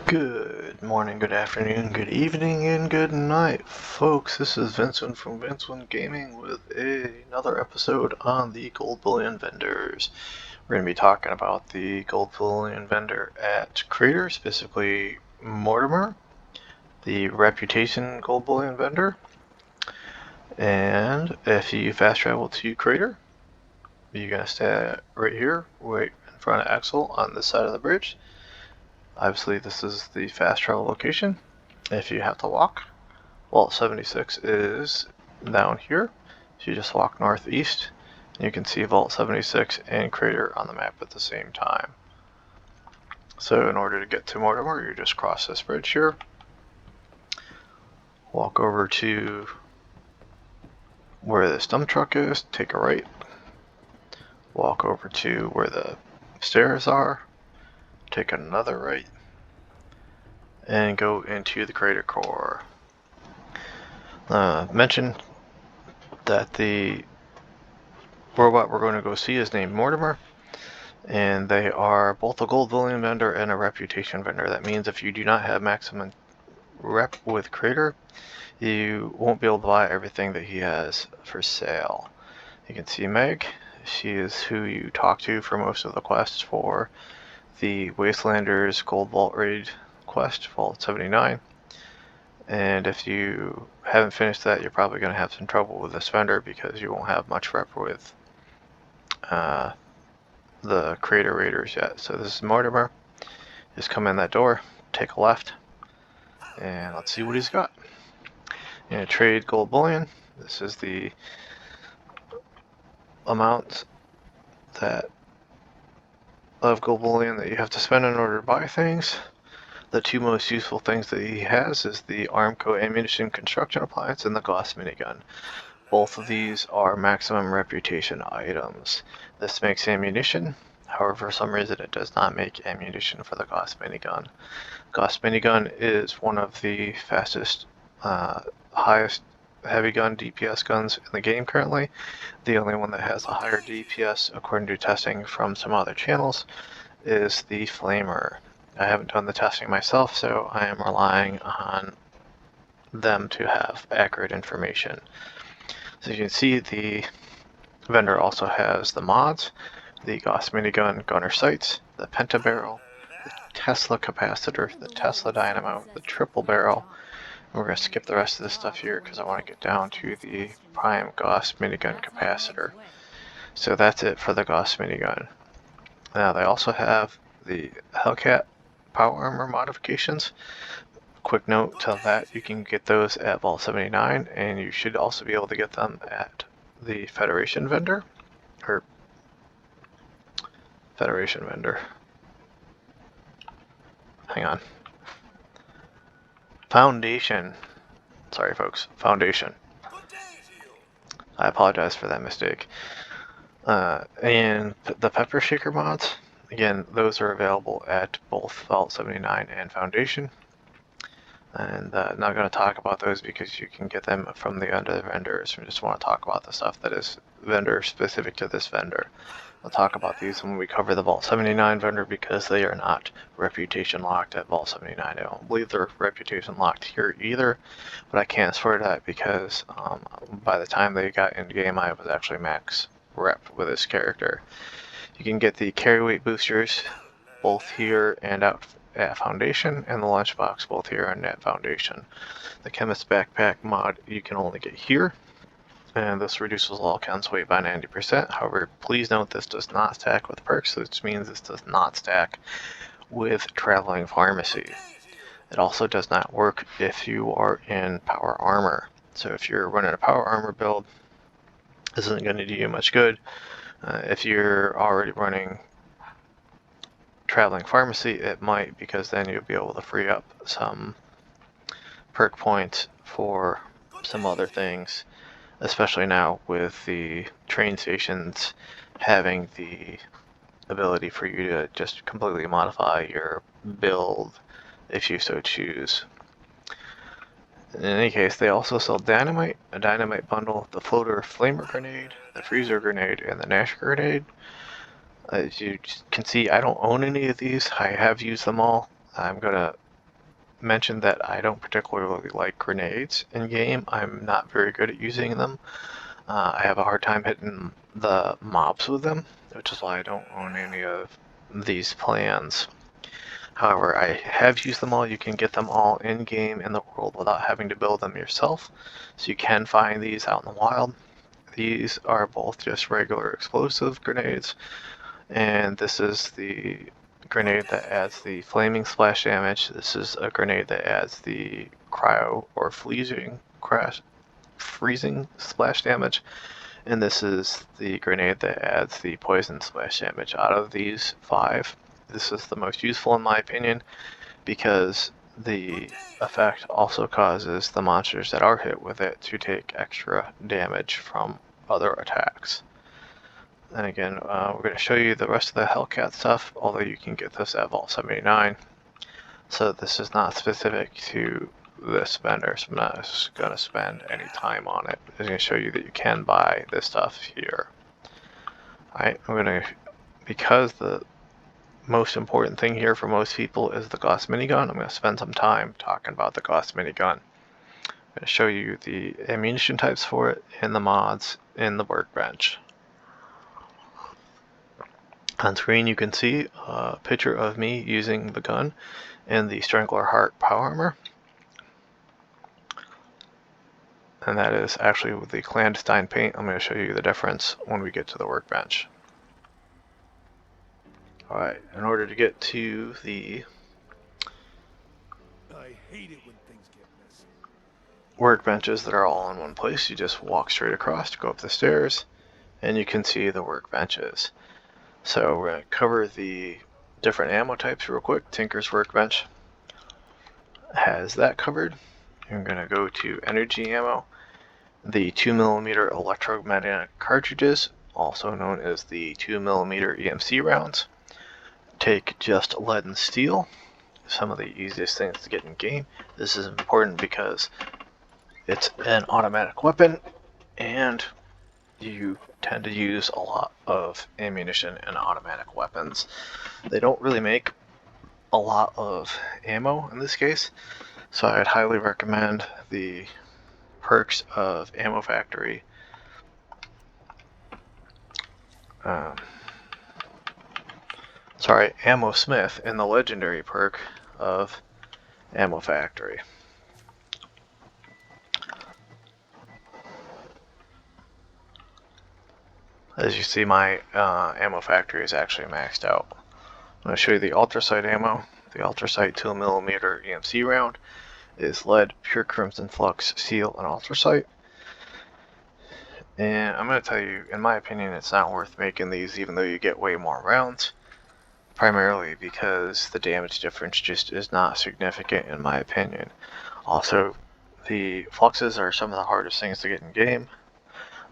Good morning, good afternoon, good evening, and good night, folks. This is Vincent from Vincent Gaming with another episode on the Gold Bullion vendors. We're going to be talking about the Gold Bullion vendor at Crater, specifically Mortimer, the Reputation Gold Bullion vendor. And if you fast travel to Crater, you're going to stay right here, right in front of Axel on this side of the bridge. Obviously, this is the fast travel location. If you have to walk, Vault76 is down here. So you just walk northeast, and you can see Vault76 and Crater on the map at the same time. So in order to get to Mortimer, you just cross this bridge here, walk over to where this dump truck is, take a right, walk over to where the stairs are, take another right, and go into the Crater core. Mention that the robot we're going to go see is named Mortimer, and they are both a Gold Bullion vendor and a Reputation vendor. That means if you do not have maximum rep with Crater, you won't be able to buy everything that he has for sale. You can see Meg. She is who you talk to for most of the quests for the Wastelanders Gold Vault Raid quest, Vault 79. And if you haven't finished that, you're probably going to have some trouble with this vendor because you won't have much rep with the Crater Raiders yet. So this is Mortimer. Just come in that door, take a left, and let's see what he's got. You're going to trade Gold Bullion. This is the amount of Gold Bullion that you have to spend in order to buy things. The two most useful things that he has is the Armco Ammunition Construction Appliance and the Gauss Minigun. Both of these are maximum reputation items. This makes ammunition, however for some reason it does not make ammunition for the Gauss Minigun. Gauss Minigun is one of the fastest, highest heavy gun DPS guns in the game currently. The only one that has a higher DPS, according to testing from some other channels, is the Flamer. I haven't done the testing myself, so I am relying on them to have accurate information. So you can see the vendor also has the mods, the Gauss Minigun Gunner Sights, the Penta Barrel, the Tesla Capacitor, the Tesla Dynamo, the Triple Barrel. And we're going to skip the rest of this stuff here because I want to get down to the Prime Gauss Minigun Capacitor. So that's it for the Gauss Minigun. Now they also have the Hellcat power armor modifications. Quick note to that, you can get those at Vault 79, and you should also be able to get them at the Federation vendor, or Federation vendor. Hang on. Foundation. Sorry folks, Foundation. I apologize for that mistake. And the Pepper Shaker mods, again, those are available at both Vault 79 and Foundation. And not going to talk about those because you can get them from the other vendors. We just want to talk about the stuff that is vendor specific to this vendor. We'll talk about these when we cover the Vault 79 vendor because they are not reputation locked at Vault 79. I don't believe they're reputation locked here either, but I can't swear to that because by the time they got into game, I was actually max rep with this character. You can get the carry weight boosters both here and out at Foundation, and the lunchbox both here and at Foundation. The Chemist Backpack mod you can only get here, and this reduces all counts weight by 90%. However, please note this does not stack with perks, which means this does not stack with Traveling Pharmacy. It also does not work if you are in Power Armor. So if you're running a Power Armor build, this isn't going to do you much good. If you're already running Traveling Pharmacy, it might, because then you'll be able to free up some perk points for some other things, especially now with the train stations having the ability for you to just completely modify your build if you so choose. In any case, they also sell dynamite, a dynamite bundle, the floater flamer grenade, the freezer grenade, and the Nash grenade. As you can see, I don't own any of these. I have used them all. I'm going to mentioned that I don't particularly like grenades in game. I'm not very good at using them. I have a hard time hitting the mobs with them, which is why I don't own any of these plans. However, I have used them all. You can get them all in-game in the world without having to build them yourself. So you can find these out in the wild. These are both just regular explosive grenades, and this is the grenade that adds the flaming splash damage. This is a grenade that adds the cryo or freezing splash damage, and this is the grenade that adds the poison splash damage. Out of these 5, this is the most useful in my opinion, because the effect also causes the monsters that are hit with it to take extra damage from other attacks. And again, we're going to show you the rest of the Hellcat stuff, although you can get this at Vault 79. So this is not specific to this vendor, so I'm not going to spend any time on it. I'm going to show you that you can buy this stuff here. Alright, because the most important thing here for most people is the Gauss minigun, I'm going to spend some time talking about the Gauss minigun. I'm going to show you the ammunition types for it and the mods in the workbench. On screen you can see a picture of me using the gun and the Strangler Heart power armor. And that is actually with the clandestine paint. I'm going to show you the difference when we get to the workbench. Alright, in order to get to the workbenches that are all in one place, you just walk straight across, go up the stairs, and you can see the workbenches. So we're going to cover the different ammo types real quick. Tinker's workbench has that covered. I'm going to go to energy ammo. The 2mm electromagnetic cartridges, also known as the 2mm EMC rounds, take just lead and steel. Some of the easiest things to get in game. This is important because it's an automatic weapon and you tend to use a lot of ammunition in automatic weapons. They don't really make a lot of ammo in this case, so I'd highly recommend the perks of Ammo Factory. Ammo Smith and the legendary perk of Ammo Factory. As you see, my Ammo Factory is actually maxed out. I'm going to show you the Ultrasight ammo. The Ultrasight 2mm EMC round is lead, pure crimson flux, steel, and ultrasight. And I'm going to tell you, in my opinion, it's not worth making these even though you get way more rounds. Primarily because the damage difference just is not significant in my opinion. Also, the fluxes are some of the hardest things to get in game.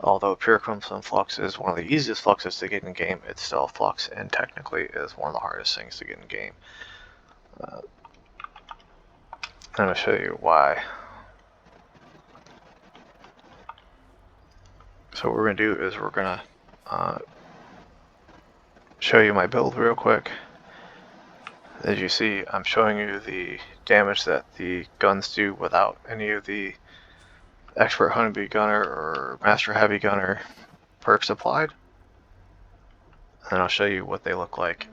Although pure crimson flux is one of the easiest fluxes to get in game, it's still a flux and technically is one of the hardest things to get in game. I'm going to show you why. So what we're going to do is we're going to show you my build real quick. As you see, I'm showing you the damage that the guns do without any of the Expert Honeybee Gunner or Master Heavy Gunner perks applied. And I'll show you what they look like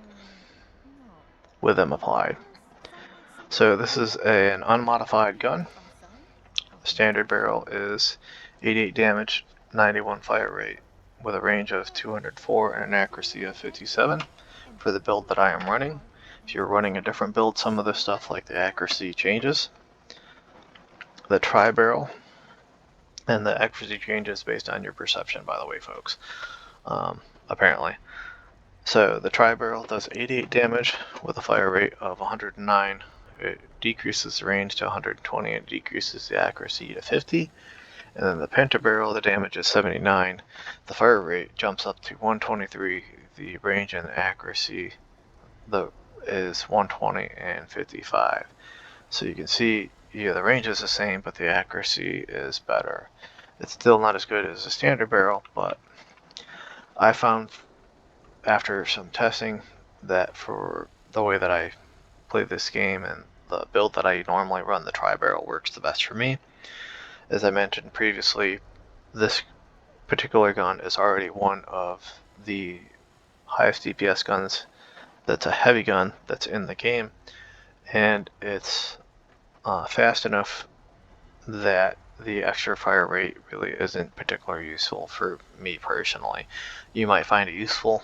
with them applied. So this is an unmodified gun. The standard barrel is 88 damage, 91 fire rate, with a range of 204 and an accuracy of 57 for the build that I am running. If you're running a different build, some of the stuff like the accuracy changes. The tri-barrel, and the accuracy changes based on your perception, by the way, folks, apparently. So the tri-barrel does 88 damage with a fire rate of 109. It decreases the range to 120 and decreases the accuracy to 50. And then the pentabarrel, the damage is 79. The fire rate jumps up to 123. The range and the accuracy is 120 and 55. So you can see, yeah, the range is the same, but the accuracy is better. It's still not as good as a standard barrel, but I found after some testing that for the way that I play this game and the build that I normally run, the tri-barrel, works the best for me. As I mentioned previously, this particular gun is already one of the highest DPS guns that's a heavy gun that's in the game, and it's fast enough that the extra fire rate really isn't particularly useful for me personally. You might find it useful,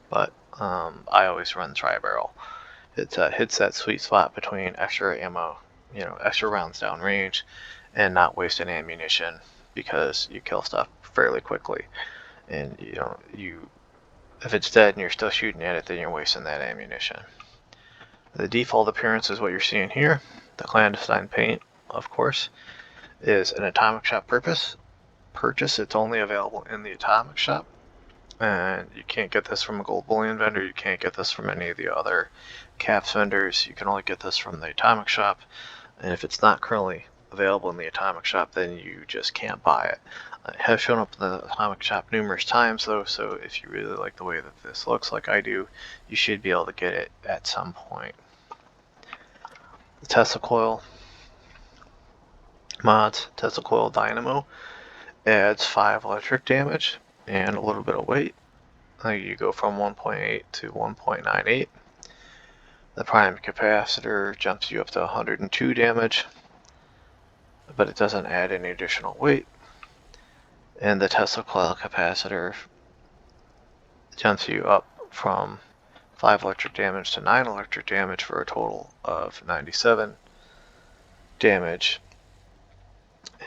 but I always run tri-barrel. It hits that sweet spot between extra ammo, extra rounds down range, and not wasting ammunition, because you kill stuff fairly quickly, and if it's dead and you're still shooting at it, then you're wasting that ammunition. The default appearance is what you're seeing here. The clandestine paint, of course, is an Atomic Shop purchase. It's only available in the Atomic Shop, and you can't get this from a Gold Bullion vendor. You can't get this from any of the other caps vendors. You can only get this from the Atomic Shop, and if it's not currently available in the Atomic Shop, then you just can't buy it. It has shown up in the Atomic Shop numerous times though, so if you really like the way that this looks like I do, you should be able to get it at some point. The Tesla Coil mods, Tesla Coil Dynamo, adds 5 electric damage and a little bit of weight. You go from 1.8 to 1.98. The Prime Capacitor jumps you up to 102 damage, but it doesn't add any additional weight. And the Tesla Coil Capacitor jumps you up from 5 electric damage to 9 electric damage for a total of 97 damage.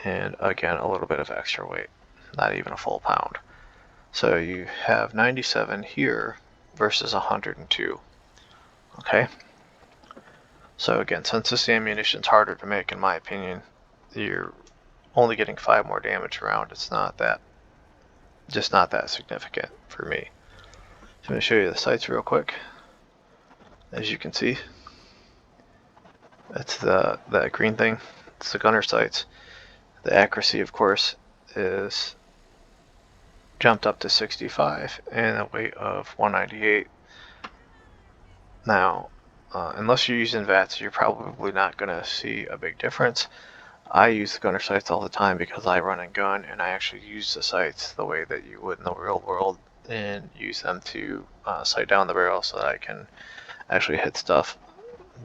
And again, a little bit of extra weight, not even a full pound. So you have 97 here versus 102. Okay? So again, since this ammunition's harder to make, in my opinion, you're only getting 5 more damage around. It's just not that significant for me. So I'm going to show you the sights real quick. As you can see, that's that green thing. It's the gunner sights. The accuracy, of course, is jumped up to 65 and a weight of 198. Now, unless you're using VATS, you're probably not going to see a big difference. I use the gunner sights all the time because I run and gun, and I actually use the sights the way that you would in the real world, and use them to sight down the barrel so that I can actually hit stuff.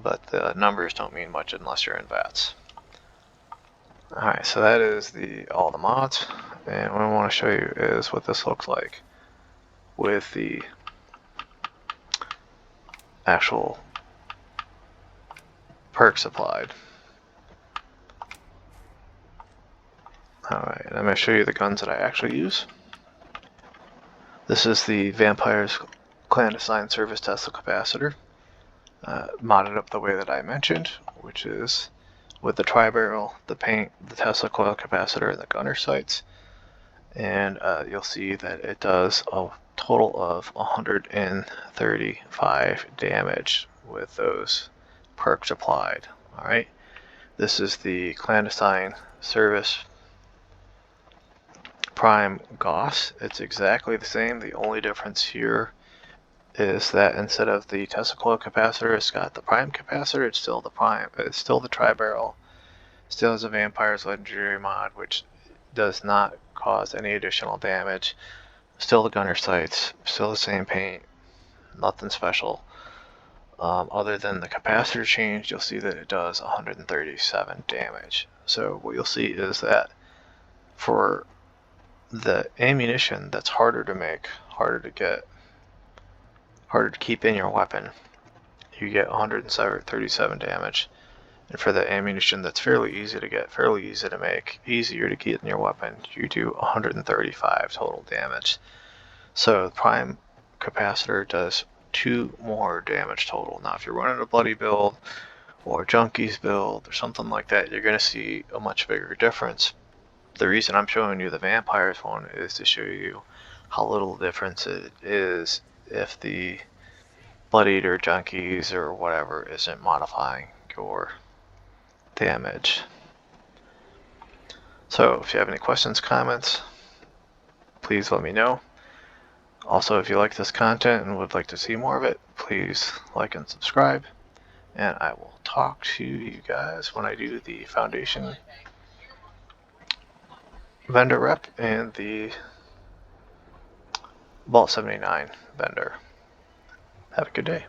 But the numbers don't mean much unless you're in VATS. Alright, so that is all the mods, and what I want to show you is what this looks like with the actual perks applied. Alright, I'm going to show you the guns that I actually use. This is the Vampire's Clandestine Service Tesla Capacitor, modded up the way that I mentioned, which is with the tri-barrel, the paint, the Tesla Coil Capacitor, and the gunner sights. And you'll see that it does a total of 135 damage with those perks applied. Alright, this is the Clandestine Service Prime Gauss. It's exactly the same. The only difference here is that instead of the Tesla Coil Capacitor, it's got the Prime Capacitor. It's still the Prime. It's still the tri-barrel. Still has a Vampire's Legendary mod, which does not cause any additional damage. Still the gunner sights. Still the same paint. Nothing special. Other than the capacitor change, you'll see that it does 137 damage. So what you'll see is that for the ammunition that's harder to make, harder to get, harder to keep in your weapon, you get 137 damage. And for the ammunition that's fairly easy to get, fairly easy to make, easier to get in your weapon, you do 135 total damage. So the Prime Capacitor does 2 more damage total. Now if you're running a bloody build or junkies build or something like that, you're going to see a much bigger difference. The reason I'm showing you the Vampires one is to show you how little difference it is if the bloodied or junkies or whatever isn't modifying your damage. So if you have any questions, comments, please let me know. Also, if you like this content and would like to see more of it, please like and subscribe. and I will talk to you guys when I do the Foundation vendor rep and the Vault 79 vendor. Have a good day.